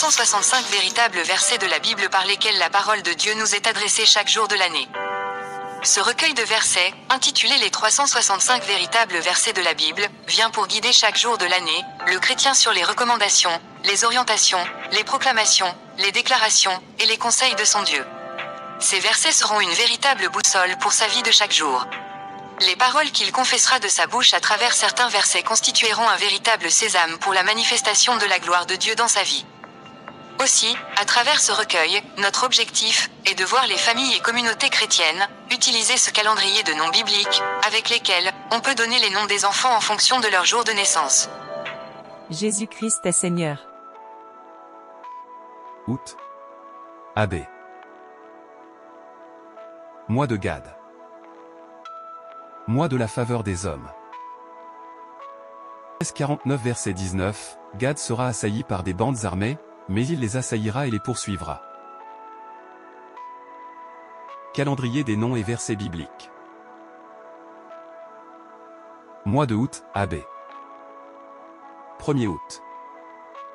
365 véritables versets de la Bible par lesquels la parole de Dieu nous est adressée chaque jour de l'année. Ce recueil de versets, intitulé les 365 véritables versets de la Bible, vient pour guider chaque jour de l'année, le chrétien sur les recommandations, les orientations, les proclamations, les déclarations, et les conseils de son Dieu. Ces versets seront une véritable boussole pour sa vie de chaque jour. Les paroles qu'il confessera de sa bouche à travers certains versets constitueront un véritable sésame pour la manifestation de la gloire de Dieu dans sa vie. Aussi, à travers ce recueil, notre objectif est de voir les familles et communautés chrétiennes utiliser ce calendrier de noms bibliques, avec lesquels on peut donner les noms des enfants en fonction de leur jour de naissance. Jésus-Christ est Seigneur. Août. Abbé. Mois de Gad. Mois de la faveur des hommes. 49 verset 19, Gad sera assailli par des bandes armées, mais il les assaillira et les poursuivra. Calendrier des noms et versets bibliques. Mois de août, Abbé. 1er août.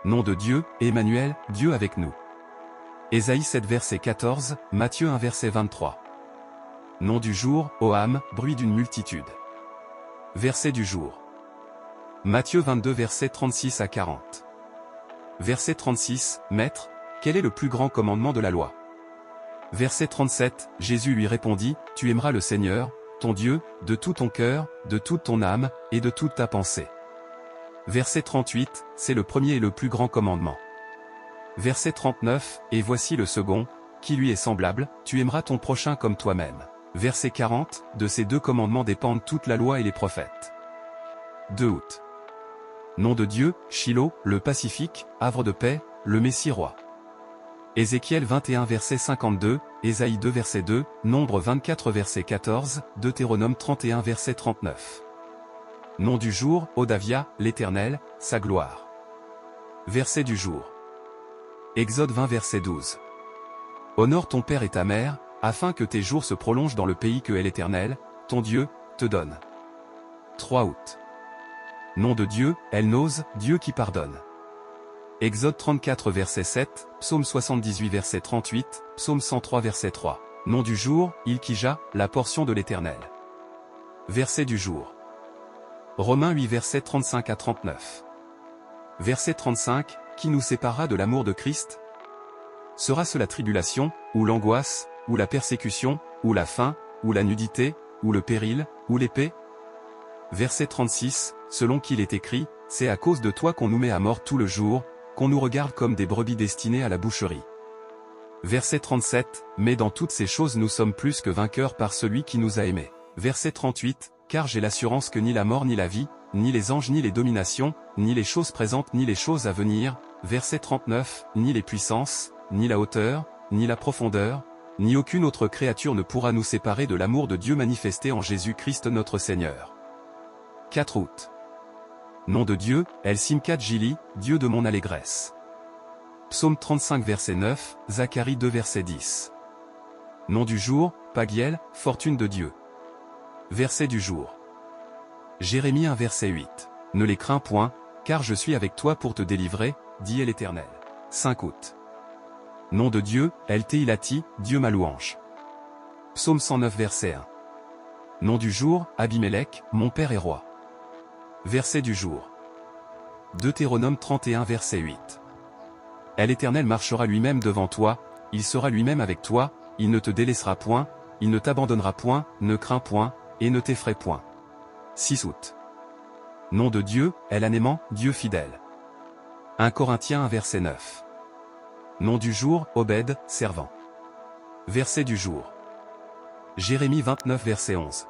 Nom de Dieu, Emmanuel, Dieu avec nous. Ésaïe 7 verset 14, Matthieu 1 verset 23. Nom du jour, Oham, bruit d'une multitude. Verset du jour. Matthieu 22 verset 36 à 40. Verset 36, Maître, quel est le plus grand commandement de la loi? Verset 37, Jésus lui répondit, Tu aimeras le Seigneur, ton Dieu, de tout ton cœur, de toute ton âme, et de toute ta pensée. Verset 38, c'est le premier et le plus grand commandement. Verset 39, et voici le second, qui lui est semblable, tu aimeras ton prochain comme toi-même. Verset 40, de ces deux commandements dépendent toute la loi et les prophètes. 2 août. Nom de Dieu, Shiloh, le Pacifique, havre de paix, le Messie roi. Ézéchiel 21 verset 52, Ésaïe 2 verset 2, Nombre 24 verset 14, Deutéronome 31 verset 39. Nom du jour, Odavia, l'Éternel, sa gloire. Verset du jour. Exode 20 verset 12. Honore ton père et ta mère, afin que tes jours se prolongent dans le pays que est l'Éternel, ton Dieu, te donne. 3 août. Nom de Dieu, Elnoz, Dieu qui pardonne. Exode 34 verset 7, Psaume 78 verset 38, Psaume 103 verset 3. Nom du jour, Ilkija, la portion de l'Éternel. Verset du jour. Romains 8 verset 35 à 39. Verset 35, qui nous séparera de l'amour de Christ? Sera-ce la tribulation, ou l'angoisse, ou la persécution, ou la faim, ou la nudité, ou le péril, ou l'épée? Verset 36, selon qu'il est écrit, c'est à cause de toi qu'on nous met à mort tout le jour, qu'on nous regarde comme des brebis destinées à la boucherie. Verset 37, mais dans toutes ces choses nous sommes plus que vainqueurs par celui qui nous a aimés. Verset 38, car j'ai l'assurance que ni la mort ni la vie, ni les anges ni les dominations, ni les choses présentes ni les choses à venir, verset 39, ni les puissances, ni la hauteur, ni la profondeur, ni aucune autre créature ne pourra nous séparer de l'amour de Dieu manifesté en Jésus-Christ notre Seigneur. 4 août. Nom de Dieu, El Simkat Jili, Dieu de mon allégresse. Psaume 35 verset 9, Zacharie 2 verset 10. Nom du jour, Pagiel, fortune de Dieu. Verset du jour. Jérémie 1 verset 8. Ne les crains point, car je suis avec toi pour te délivrer, dit l'Éternel. 5 août. Nom de Dieu, El Tehilati, Dieu ma louange. Psaume 109 verset 1. Nom du jour, Abimelech, mon père est roi. Verset du jour. Deutéronome 31 verset 8. L'Éternel marchera lui-même devant toi, il sera lui-même avec toi, il ne te délaissera point, il ne t'abandonnera point, ne crains point, et ne t'effraie point. 6 août. Nom de Dieu, El-Anéman, Dieu fidèle. 1 Corinthiens 1 verset 9. Nom du jour, Obed, servant. Verset du jour. Jérémie 29 verset 11.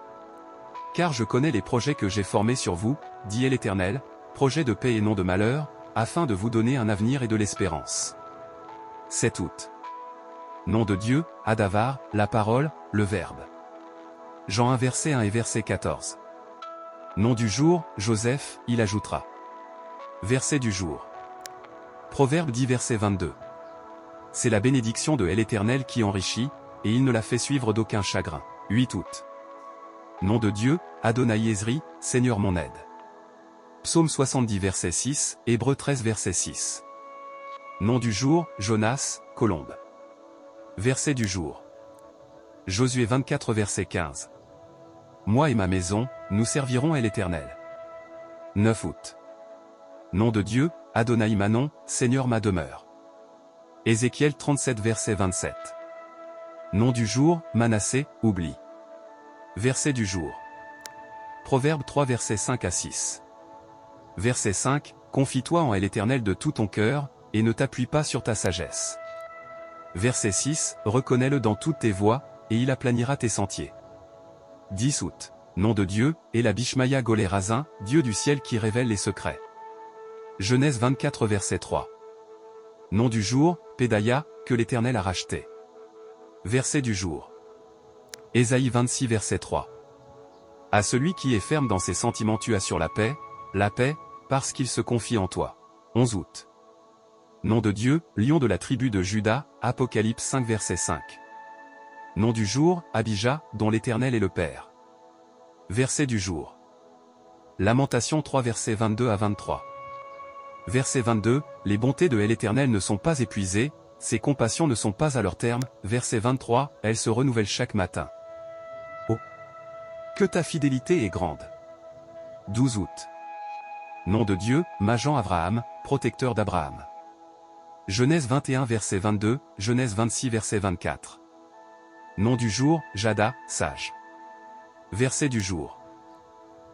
Car je connais les projets que j'ai formés sur vous, dit l'Éternel, projets de paix et non de malheur, afin de vous donner un avenir et de l'espérance. 7 août. Nom de Dieu, Adavar, la parole, le Verbe. Jean 1 verset 1 et verset 14. Nom du jour, Joseph, il ajoutera. Verset du jour. Proverbe 10 verset 22. C'est la bénédiction de l'Éternel qui enrichit, et il ne la fait suivre d'aucun chagrin. 8 août. Nom de Dieu, Adonai Ezri, Seigneur mon aide. Psaume 70 verset 6, Hébreux 13 verset 6. Nom du jour, Jonas, colombe. Verset du jour. Josué 24 verset 15. Moi et ma maison, nous servirons l'Éternel. 9 août. Nom de Dieu, Adonai Manon, Seigneur ma demeure. Ézéchiel 37 verset 27. Nom du jour, Manassé, oubli. Verset du jour. Proverbe 3 verset 5 à 6. Verset 5, confie-toi en l'Éternel de tout ton cœur, et ne t'appuie pas sur ta sagesse. Verset 6, reconnais-le dans toutes tes voies, et il aplanira tes sentiers. 10 août. Nom de Dieu, et la Bishmaya Golérazin, Dieu du ciel qui révèle les secrets. Genèse 24 verset 3. Nom du jour, Pédaïa, que l'Éternel a racheté. Verset du jour. Ésaïe 26 verset 3. À celui qui est ferme dans ses sentiments tu assures la paix, parce qu'il se confie en toi. 11 août. Nom de Dieu, lion de la tribu de Juda, Apocalypse 5 verset 5. Nom du jour, Abijah, dont l'Éternel est le Père. Verset du jour. Lamentation 3 versets 22 à 23. Verset 22, les bontés de l'Éternel ne sont pas épuisées, ses compassions ne sont pas à leur terme. Verset 23, elles se renouvellent chaque matin. Oh! Que ta fidélité est grande. 12 août. Nom de Dieu, Majan Abraham, protecteur d'Abraham. Genèse 21 verset 22, Genèse 26 verset 24. Nom du jour, Jada, sage. Verset du jour.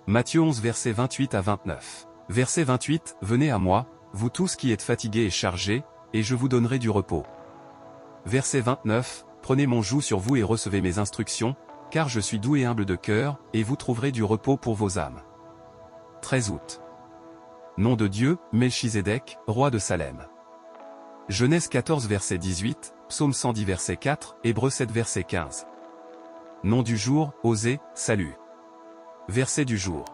Matthieu 11 verset 28 à 29. Verset 28, venez à moi, vous tous qui êtes fatigués et chargés, et je vous donnerai du repos. Verset 29, prenez mon joug sur vous et recevez mes instructions, car je suis doux et humble de cœur, et vous trouverez du repos pour vos âmes. 13 août. Nom de Dieu, Melchizedek, roi de Salem. Genèse 14 verset 18, Psaume 110 verset 4, Hébreux 7 verset 15. Nom du jour, Osée, salut. Verset du jour.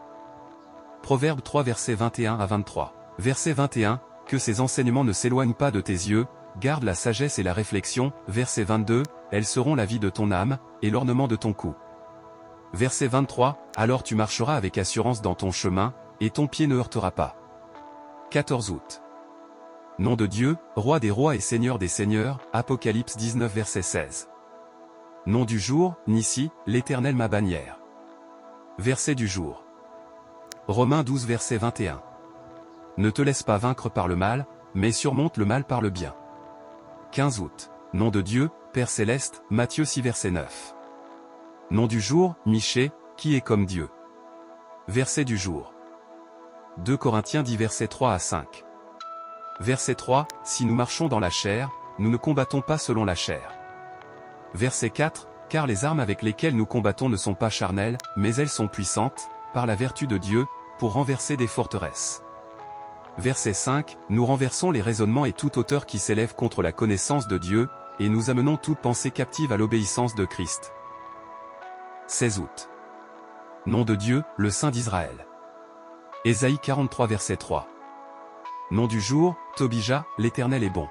Proverbe 3 verset 21 à 23. Verset 21, que ces enseignements ne s'éloignent pas de tes yeux, garde la sagesse et la réflexion. Verset 22, elles seront la vie de ton âme, et l'ornement de ton cou. Verset 23, alors tu marcheras avec assurance dans ton chemin, et ton pied ne heurtera pas. 14 août. Nom de Dieu, roi des rois et seigneur des seigneurs, Apocalypse 19 verset 16. Nom du jour, Nissi, l'Éternel ma bannière. Verset du jour. Romains 12 verset 21. Ne te laisse pas vaincre par le mal, mais surmonte le mal par le bien. 15 août. Nom de Dieu, Père céleste, Matthieu 6 verset 9. Nom du jour, Michée, qui est comme Dieu. Verset du jour. 2 Corinthiens 10 verset 3 à 5. Verset 3, si nous marchons dans la chair, nous ne combattons pas selon la chair. Verset 4, car les armes avec lesquelles nous combattons ne sont pas charnelles, mais elles sont puissantes, par la vertu de Dieu, pour renverser des forteresses. Verset 5, nous renversons les raisonnements et toute hauteur qui s'élève contre la connaissance de Dieu, et nous amenons toute pensée captive à l'obéissance de Christ. 16 août. Nom de Dieu, le Saint d'Israël. Ésaïe 43 verset 3. Nom du jour, Tobija, l'Éternel est bon.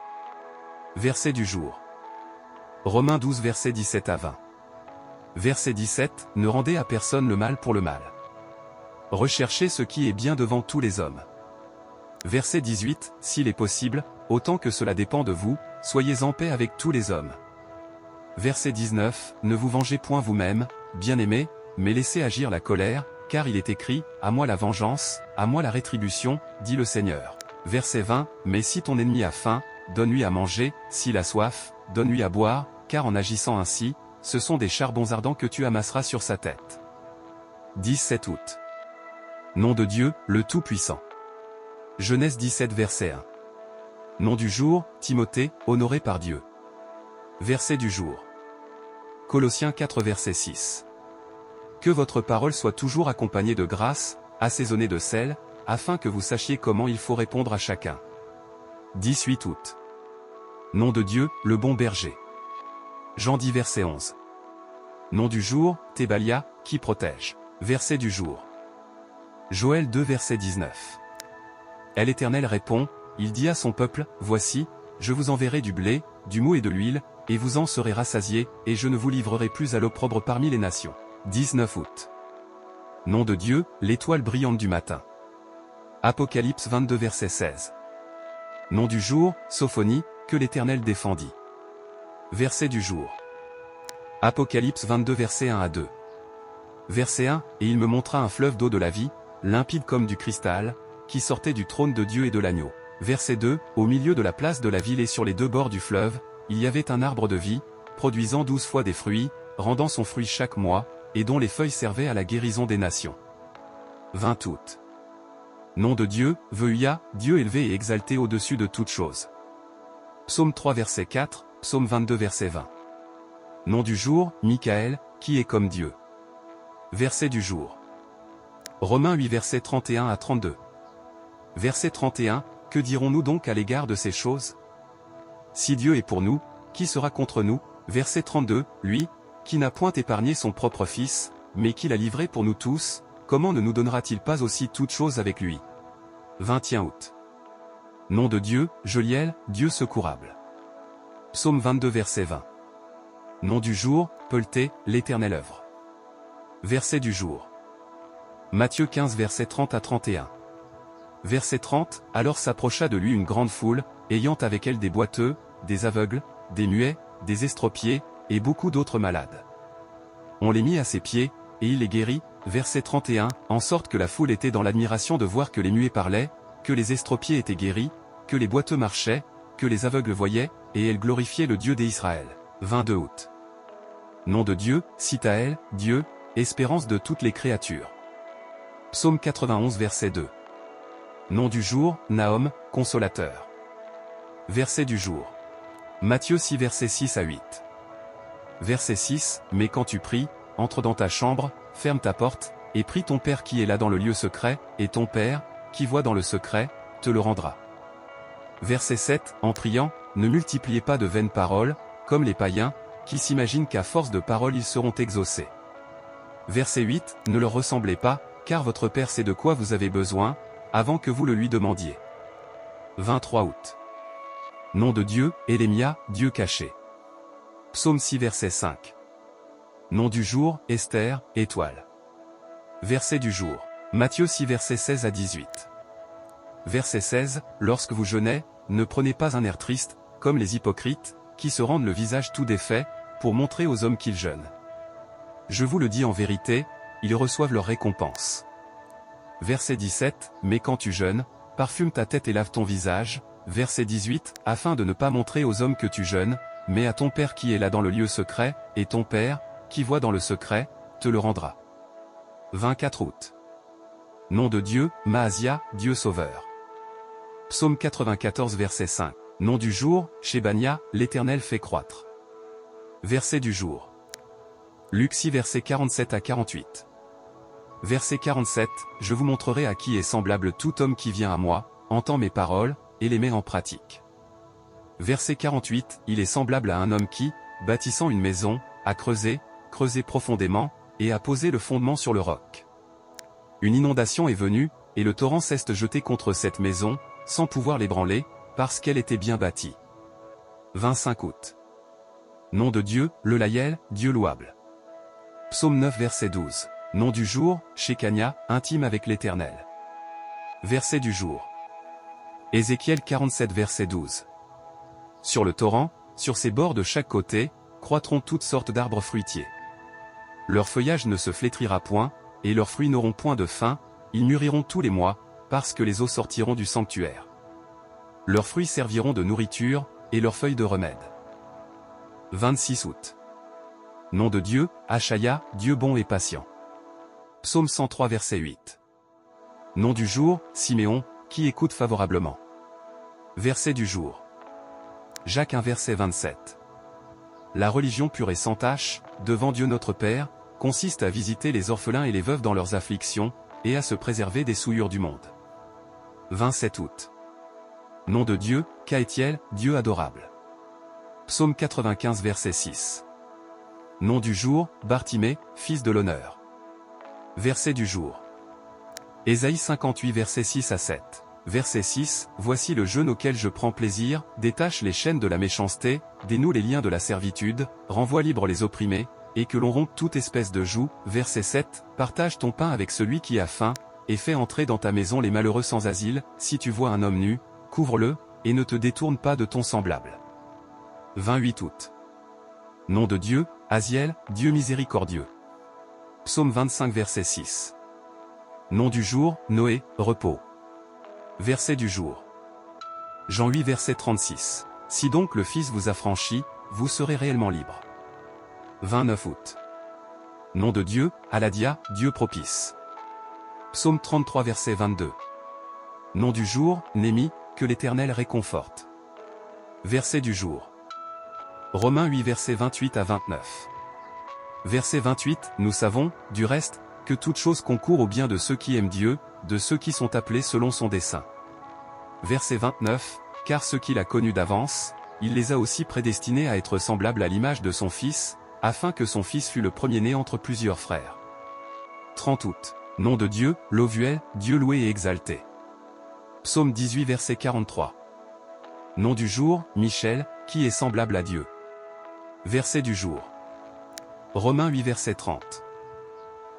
Verset du jour. Romains 12 verset 17 à 20. Verset 17, ne rendez à personne le mal pour le mal. Recherchez ce qui est bien devant tous les hommes. Verset 18, s'il est possible, autant que cela dépend de vous, soyez en paix avec tous les hommes. Verset 19, ne vous vengez point vous-même, bien-aimés, mais laissez agir la colère, car il est écrit, à moi la vengeance, à moi la rétribution, dit le Seigneur. Verset 20, mais si ton ennemi a faim, donne-lui à manger, s'il a soif, donne-lui à boire, car en agissant ainsi, ce sont des charbons ardents que tu amasseras sur sa tête. 17 août. Nom de Dieu, le Tout-Puissant. Genèse 17 verset 1. Nom du jour, Timothée, honoré par Dieu. Verset du jour. Colossiens 4 verset 6. Que votre parole soit toujours accompagnée de grâce, assaisonnée de sel, afin que vous sachiez comment il faut répondre à chacun. 18 août. Nom de Dieu, le bon berger. Jean 10 verset 11. Nom du jour, Thébalia, qui protège. Verset du jour. Joël 2 verset 19. L'Éternel répond, il dit à son peuple, voici, je vous enverrai du blé, du mou et de l'huile, et vous en serez rassasiés, et je ne vous livrerai plus à l'opprobre parmi les nations. 19 août. Nom de Dieu, l'étoile brillante du matin. Apocalypse 22 verset 16. Nom du jour, Sophonie, que l'Éternel défendit. Verset du jour. Apocalypse 22 versets 1 à 2. Verset 1, et il me montra un fleuve d'eau de la vie, limpide comme du cristal, qui sortait du trône de Dieu et de l'agneau. Verset 2, au milieu de la place de la ville et sur les deux bords du fleuve, il y avait un arbre de vie, produisant 12 fois des fruits, rendant son fruit chaque mois, et dont les feuilles servaient à la guérison des nations. 20 août. Nom de Dieu, Veuilla, Dieu élevé et exalté au-dessus de toute chose. Psaume 3 verset 4, Psaume 22 verset 20. Nom du jour, Michaël, qui est comme Dieu. Verset du jour. Romains 8 versets 31 à 32. Verset 31, que dirons-nous donc à l'égard de ces choses? Si Dieu est pour nous, qui sera contre nous? Verset 32, lui, qui n'a point épargné son propre Fils, mais qui l'a livré pour nous tous, comment ne nous donnera-t-il pas aussi toutes choses avec lui? 21 août. Nom de Dieu, Joliel, Dieu secourable. Psaume 22 verset 20. Nom du jour, Pelté, l'Éternel œuvre. Verset du jour. Matthieu 15 verset 30 à 31. Verset 30, alors s'approcha de lui une grande foule, ayant avec elle des boiteux, des aveugles, des muets, des estropiés, et beaucoup d'autres malades. On les mit à ses pieds, et il les guérit. Verset 31, en sorte que la foule était dans l'admiration de voir que les muets parlaient, que les estropiés étaient guéris, que les boiteux marchaient, que les aveugles voyaient, et elle glorifiait le Dieu d'Israël. 22 août. Nom de Dieu, Sitaël, Dieu, espérance de toutes les créatures. Psaume 91 verset 2. Nom du jour, Nahom, consolateur. Verset du jour. Matthieu 6 verset 6 à 8. Verset 6, mais quand tu pries, entre dans ta chambre, ferme ta porte, et prie ton Père qui est là dans le lieu secret, et ton Père, qui voit dans le secret, te le rendra. Verset 7, en priant, ne multipliez pas de vaines paroles, comme les païens, qui s'imaginent qu'à force de paroles ils seront exaucés. Verset 8, ne leur ressemblez pas, car votre Père sait de quoi vous avez besoin, avant que vous le lui demandiez. 23 août. Nom de Dieu, Élémia, Dieu caché. Psaume 6 verset 5. Nom du jour, Esther, étoile. Verset du jour. Matthieu 6 verset 16 à 18. Verset 16, lorsque vous jeûnez, ne prenez pas un air triste, comme les hypocrites, qui se rendent le visage tout défait, pour montrer aux hommes qu'ils jeûnent. Je vous le dis en vérité, ils reçoivent leur récompense. Verset 17, mais quand tu jeûnes, parfume ta tête et lave ton visage. Verset 18, afin de ne pas montrer aux hommes que tu jeûnes, mais à ton Père qui est là dans le lieu secret, et ton Père, qui voit dans le secret, te le rendra. 24 août. Nom de Dieu, Maasia, Dieu sauveur. Psaume 94 verset 5. Nom du jour, Shebania, l'Éternel fait croître. Verset du jour. Luc 6 verset 47 à 48. Verset 47, je vous montrerai à qui est semblable tout homme qui vient à moi, entend mes paroles, et les met en pratique. Verset 48, il est semblable à un homme qui, bâtissant une maison, a creusé profondément, et a posé le fondement sur le roc. Une inondation est venue, et le torrent s'est jeté contre cette maison, sans pouvoir l'ébranler, parce qu'elle était bien bâtie. 25 août. Nom de Dieu, le Layel, Dieu louable. Psaume 9 verset 12. Nom du jour, Shekania, intime avec l'Éternel. Verset du jour. Ézéchiel 47 verset 12. Sur le torrent, sur ses bords de chaque côté, croîtront toutes sortes d'arbres fruitiers. Leur feuillage ne se flétrira point, et leurs fruits n'auront point de fin, ils mûriront tous les mois, parce que les eaux sortiront du sanctuaire. Leurs fruits serviront de nourriture, et leurs feuilles de remède. 26 août. Nom de Dieu, Achaya, Dieu bon et patient. Psaume 103 verset 8. Nom du jour, Siméon, qui écoute favorablement. Verset du jour. Jacques 1 verset 27. La religion pure et sans tache, devant Dieu notre Père, consiste à visiter les orphelins et les veuves dans leurs afflictions, et à se préserver des souillures du monde. 27 août. Nom de Dieu, Kaétiel, Dieu adorable. Psaume 95 verset 6. Nom du jour, Bartimée, fils de l'honneur. Verset du jour. Ésaïe 58 verset 6 à 7. Verset 6, voici le jeûne auquel je prends plaisir, détache les chaînes de la méchanceté, dénoue les liens de la servitude, renvoie libre les opprimés, et que l'on rompe toute espèce de joug. Verset 7, partage ton pain avec celui qui a faim, et fais entrer dans ta maison les malheureux sans asile, si tu vois un homme nu, couvre-le, et ne te détourne pas de ton semblable. 28 août. Nom de Dieu, Aziel, Dieu miséricordieux. Psaume 25 verset 6. Nom du jour, Noé, repos. Verset du jour. Jean 8 verset 36. Si donc le Fils vous a franchi, vous serez réellement libre. 29 août. Nom de Dieu, Aladia, Dieu propice. Psaume 33 verset 22. Nom du jour, Némi, que l'Éternel réconforte. Verset du jour. Romains 8 versets 28 à 29. Verset 28, nous savons, du reste, que toute chose concourt au bien de ceux qui aiment Dieu, de ceux qui sont appelés selon son dessein. Verset 29, car ceux qu'il a connus d'avance, il les a aussi prédestinés à être semblables à l'image de son Fils, afin que son Fils fût le premier-né entre plusieurs frères. 30 août. Nom de Dieu, Lovuel, Dieu loué et exalté. Psaume 18 verset 43. Nom du jour, Michel, qui est semblable à Dieu. Verset du jour. Romains 8 verset 30.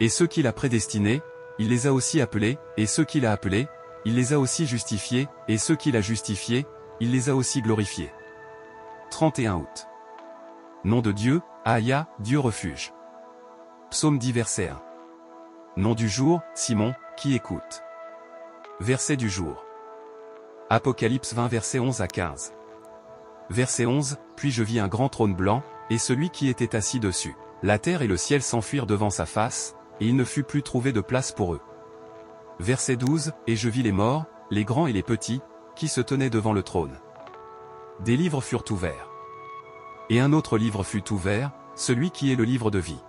Et ceux qu'il a prédestinés, il les a aussi appelés, et ceux qu'il a appelés, il les a aussi justifiés, et ceux qu'il a justifiés, il les a aussi glorifiés. 31 août. Nom de Dieu, Ahia, Dieu refuge. Psaume 10 verset 1. Nom du jour, Simon, qui écoute. Verset du jour. Apocalypse 20 verset 11 à 15. Verset 11, puis je vis un grand trône blanc, et celui qui était assis dessus. La terre et le ciel s'enfuirent devant sa face, et il ne fut plus trouvé de place pour eux. Verset 12, et je vis les morts, les grands et les petits, qui se tenaient devant le trône. Des livres furent ouverts. Et un autre livre fut ouvert, celui qui est le livre de vie.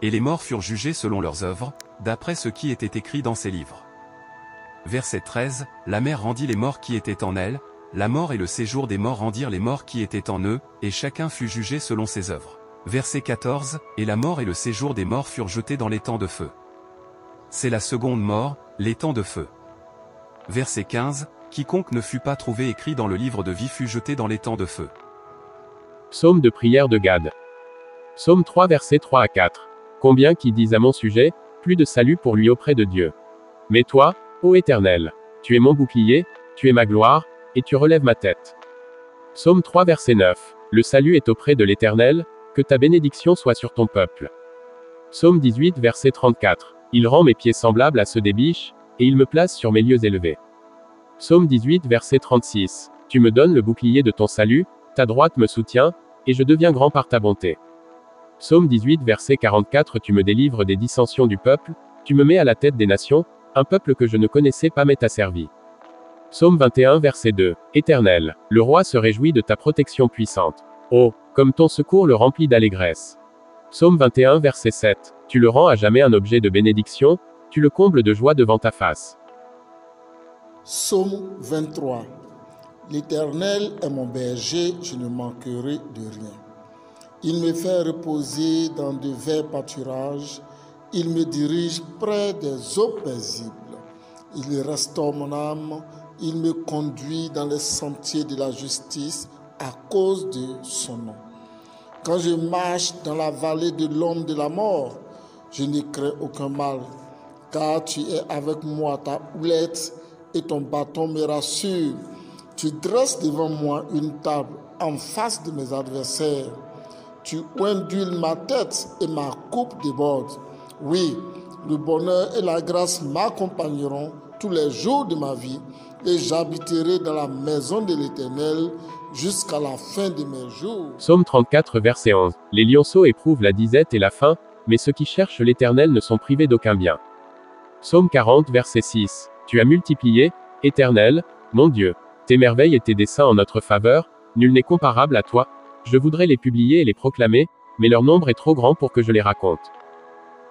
Et les morts furent jugés selon leurs œuvres, d'après ce qui était écrit dans ces livres. Verset 13, la mer rendit les morts qui étaient en elle, la mort et le séjour des morts rendirent les morts qui étaient en eux, et chacun fut jugé selon ses œuvres. Verset 14, et la mort et le séjour des morts furent jetés dans l'étang de feu. C'est la seconde mort, l'étang de feu. Verset 15, quiconque ne fut pas trouvé écrit dans le livre de vie fut jeté dans l'étang de feu. Psaume de prière de Gad. Psaume 3 versets 3 à 4. Combien qui disent à mon sujet, plus de salut pour lui auprès de Dieu. Mais toi, ô Éternel, tu es mon bouclier, tu es ma gloire, et tu relèves ma tête. Psaume 3 verset 9. Le salut est auprès de l'Éternel, que ta bénédiction soit sur ton peuple. Psaume 18 verset 34. Il rend mes pieds semblables à ceux des biches, et il me place sur mes lieux élevés. Psaume 18 verset 36. Tu me donnes le bouclier de ton salut, ta droite me soutient, et je deviens grand par ta bonté. Psaume 18 verset 44. Tu me délivres des dissensions du peuple, tu me mets à la tête des nations, un peuple que je ne connaissais pas m'est asservi. Psaume 21 verset 2. Éternel, le roi se réjouit de ta protection puissante. Oh, comme ton secours le remplit d'allégresse. Psaume 21 verset 7. Tu le rends à jamais un objet de bénédiction, tu le combles de joie devant ta face. Psaume 23. L'Éternel est mon berger, je ne manquerai de rien. Il me fait reposer dans de verts pâturages, il me dirige près des eaux paisibles. Il restaure mon âme, il me conduit dans les sentiers de la justice à cause de son nom. Quand je marche dans la vallée de l'ombre de la mort, je ne crains aucun mal, car tu es avec moi, ta houlette et ton bâton me rassurent. Tu dresses devant moi une table en face de mes adversaires. Tu ondules ma tête et ma coupe déborde. Oui, le bonheur et la grâce m'accompagneront tous les jours de ma vie, et j'habiterai dans la maison de l'Éternel jusqu'à la fin de mes jours. Psaume 34 verset 11. Les lionceaux éprouvent la disette et la faim, mais ceux qui cherchent l'Éternel ne sont privés d'aucun bien. Psaume 40 verset 6. Tu as multiplié, Éternel, mon Dieu, tes merveilles et tes desseins en notre faveur, nul n'est comparable à toi. Je voudrais les publier et les proclamer, mais leur nombre est trop grand pour que je les raconte.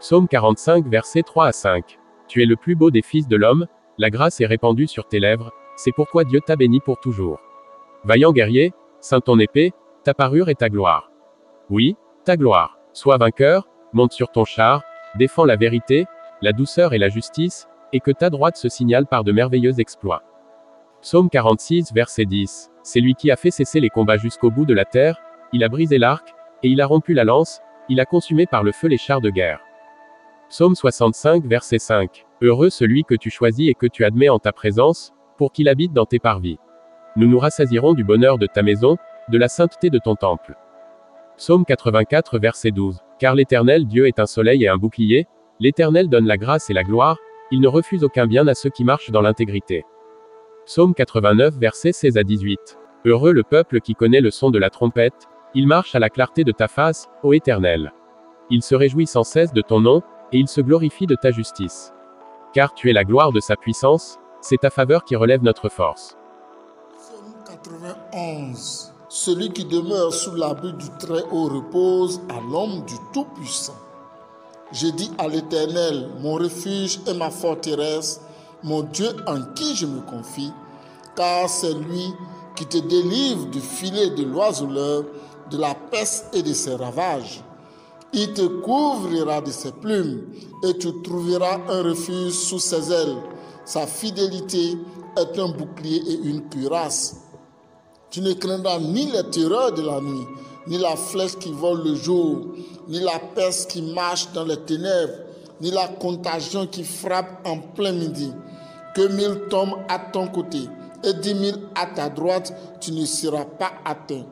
Psaume 45 versets 3 à 5. Tu es le plus beau des fils de l'homme, la grâce est répandue sur tes lèvres, c'est pourquoi Dieu t'a béni pour toujours. Vaillant guerrier, ceins ton épée, ta parure et ta gloire. Oui, ta gloire. Sois vainqueur, monte sur ton char, défends la vérité, la douceur et la justice, et que ta droite se signale par de merveilleux exploits. Psaume 46 verset 10. C'est lui qui a fait cesser les combats jusqu'au bout de la terre, il a brisé l'arc, et il a rompu la lance, il a consumé par le feu les chars de guerre. Psaume 65 verset 5. Heureux celui que tu choisis et que tu admets en ta présence, pour qu'il habite dans tes parvis. Nous nous rassasierons du bonheur de ta maison, de la sainteté de ton temple. Psaume 84 verset 12. Car l'Éternel Dieu est un soleil et un bouclier, l'Éternel donne la grâce et la gloire, il ne refuse aucun bien à ceux qui marchent dans l'intégrité. Psaume 89 versets 16 à 18. Heureux le peuple qui connaît le son de la trompette, il marche à la clarté de ta face, ô Éternel. Il se réjouit sans cesse de ton nom, et il se glorifie de ta justice. Car tu es la gloire de sa puissance, c'est ta faveur qui relève notre force. Psaume 91. Celui qui demeure sous l'abri du Très-Haut repose à l'ombre du Tout-Puissant. J'ai dit à l'Éternel, mon refuge et ma forteresse, mon Dieu en qui je me confie, car c'est lui qui te délivre du filet de l'oiseleur, de la peste et de ses ravages. Il te couvrira de ses plumes, et tu trouveras un refuge sous ses ailes. Sa fidélité est un bouclier et une cuirasse. Tu ne craindras ni les terreurs de la nuit, ni la flèche qui vole le jour, ni la peste qui marche dans les ténèbres, ni la contagion qui frappe en plein midi. Que 1000 tombent à ton côté et 10 000 à ta droite, tu ne seras pas atteint.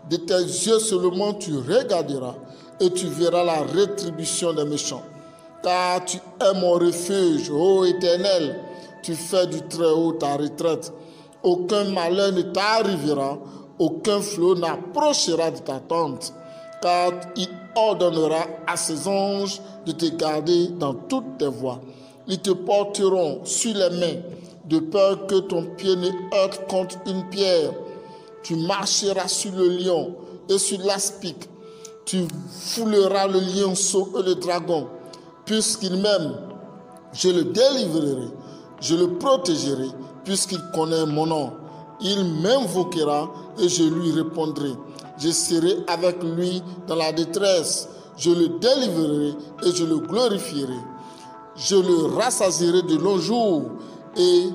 De tes yeux seulement tu regarderas et tu verras la rétribution des méchants. Car tu es mon refuge, ô Éternel, tu fais du Très-Haut ta retraite. Aucun malheur ne t'arrivera, aucun flot n'approchera de ta tente, car il ordonnera à ses anges de te garder dans toutes tes voies. Ils te porteront sur les mains, de peur que ton pied ne heurte contre une pierre. Tu marcheras sur le lion et sur l'aspic. Tu fouleras le lionceau et le dragon. Puisqu'il m'aime, je le délivrerai, je le protégerai, puisqu'il connaît mon nom. Il m'invoquera et je lui répondrai. Je serai avec lui dans la détresse. Je le délivrerai et je le glorifierai. Je le rassasierai de longs jours et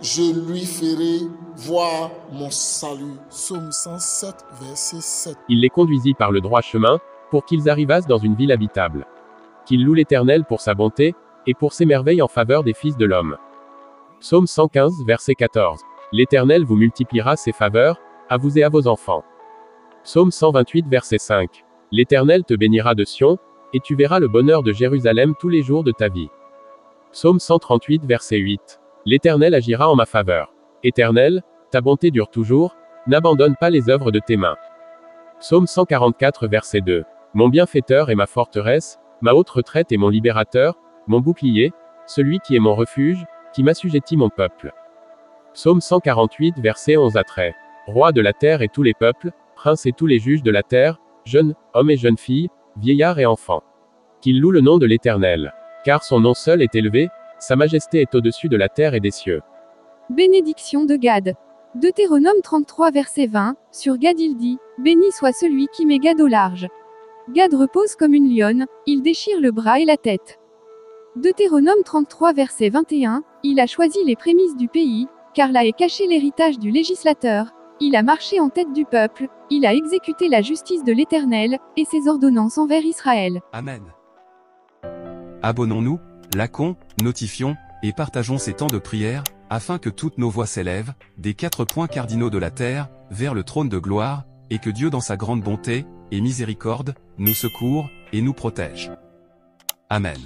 je lui ferai voir mon salut. Psaume 107, verset 7. Il les conduisit par le droit chemin, pour qu'ils arrivassent dans une ville habitable. Qu'ils louent l'Éternel pour sa bonté, et pour ses merveilles en faveur des fils de l'homme. Psaume 115, verset 14. L'Éternel vous multipliera ses faveurs, à vous et à vos enfants. Psaume 128, verset 5. L'Éternel te bénira de Sion, et tu verras le bonheur de Jérusalem tous les jours de ta vie. Psaume 138, verset 8. L'Éternel agira en ma faveur. Éternel, ta bonté dure toujours, n'abandonne pas les œuvres de tes mains. Psaume 144, verset 2. Mon bienfaiteur est ma forteresse, ma haute retraite est mon libérateur, mon bouclier, celui qui est mon refuge, qui m'assujettit mon peuple. Psaume 148, verset 11 à 13. Roi de la terre et tous les peuples, princes et tous les juges de la terre, jeunes, hommes et jeunes filles, vieillards et enfants. Qu'ils louent le nom de l'Éternel. Car son nom seul est élevé, sa majesté est au-dessus de la terre et des cieux. Bénédiction de Gad. Deutéronome 33 verset 20, sur Gad il dit, béni soit celui qui met Gad au large. Gad repose comme une lionne, il déchire le bras et la tête. Deutéronome 33 verset 21, il a choisi les prémices du pays, car là est caché l'héritage du législateur, il a marché en tête du peuple, il a exécuté la justice de l'Éternel, et ses ordonnances envers Israël. Amen. Abonnons-nous, likons, notifions, et partageons ces temps de prière, afin que toutes nos voix s'élèvent, des 4 points cardinaux de la terre, vers le trône de gloire, et que Dieu dans sa grande bonté, et miséricorde, nous secourt, et nous protège. Amen.